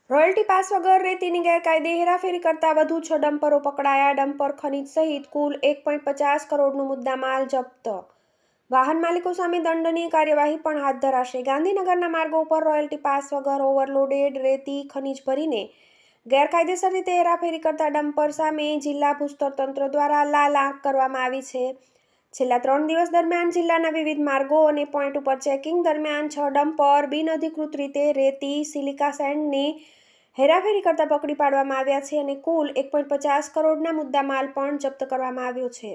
Royalty pass વગર રેતીની ગેરકાયદે હેરાફેરી કરતા વધુ 6 ડમ્પરો પકડાયા. ડમ્પર ખનીજ સહિત કુલ 1.50 કરોડનું મુદ્દામાલ જપ્ત. વાહન માલિકો સામે દંડનીય કાર્યવાહી પણ હાથ ધરાશે. ગાંધીનગરના માર્ગો ઉપર રોયલ્ટી પાસ વગર ઓવરલોડેડ રેતી ખનીજ ભરીને ગેરકાયદેસર રીતે હેરાફેરી કરતા ડમ્પર સામે જિલ્લા ભૂસ્તર તંત્ર દ્વારા લાલ આંખ કરવામાં આવી છે. છેલ્લા 3 દિવસ દરમિયાન જિલ્લાના વિવિધ માર્ગો અને પોઈન્ટ ઉપર ચેકિંગ દરમિયાન 6 ડમ્પર બિનઅધિકૃત રીતે રેતી, સિલિકા સેન્ડની હેરાફેરી કરતા પકડી પાડવામાં આવ્યા છે અને કુલ 1.50 કરોડના મુદ્દામાલ પણ જપ્ત કરવામાં આવ્યો છે.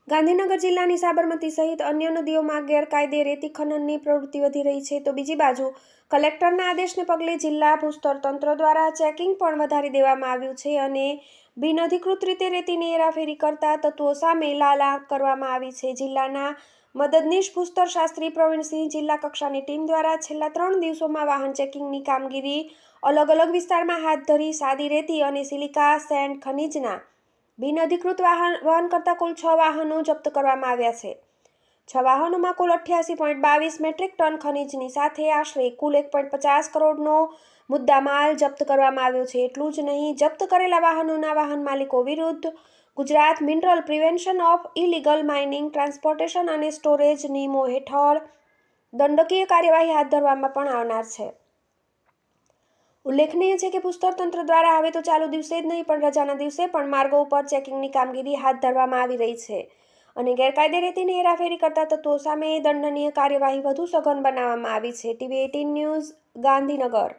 ગાંધીનગર જિલ્લાની સાબરમતી સહિત અન્ય નદીઓમાં ગેરકાયદે રેતી ખનનની પ્રવૃત્તિ વધી રહી છે, તો બીજી બાજુ કલેક્ટરના આદેશને પગલે જિલ્લા ભૂસ્તર તંત્ર દ્વારા ચેકિંગ પણ વધારી દેવામાં આવ્યું છે અને બિનઅધિકૃત રીતે રેતીની હેરાફેરી કરતા તત્વો સામે લાલ આંખ કરવામાં આવી છે. જિલ્લાના મદદનીશ ભૂસ્તર શાસ્ત્રી પ્રવીણસિંહ જિલ્લા કક્ષાની ટીમ દ્વારા છેલ્લા 3 દિવસોમાં વાહન ચેકિંગની કામગીરી અલગ વિસ્તારમાં હાથ ધરી સાદી રેતી અને સિલિકા સેન્ડ ખનીજના બિનઅધિકૃત વહન કરતા કુલ 6 વાહનો જપ્ત કરવામાં આવ્યા છે. 6 વાહનોમાં કુલ 88.22 મેટ્રિક ટન ખનીજની સાથે આશરે કુલ 1.50 કરોડનો મુદ્દામાલ જપ્ત કરવામાં આવ્યો છે. એટલું જ નહીં, જપ્ત કરેલા વાહનોના વાહન માલિકો વિરુદ્ધ Gujarat mineral prevention of illegal mining, transportation અને સ્ટોરેજ નિયમો હેઠળ દંડકીય કાર્યવાહી હાથ ધરવામાં પણ આવનાર છે. ઉલ્લેખનીય છે કે ભૂસ્તર તંત્ર દ્વારા હવે તો ચાલુ દિવસે જ નહીં પણ રજાના દિવસે પણ માર્ગો ઉપર ચેકિંગની કામગીરી હાથ ધરવામાં આવી રહી છે અને ગેરકાયદે રેતીની હેરાફેરી કરતા તત્વો સામે દંડનીય કાર્યવાહી વધુ સઘન બનાવવામાં આવી છે. TV18 news, Gandhinagar.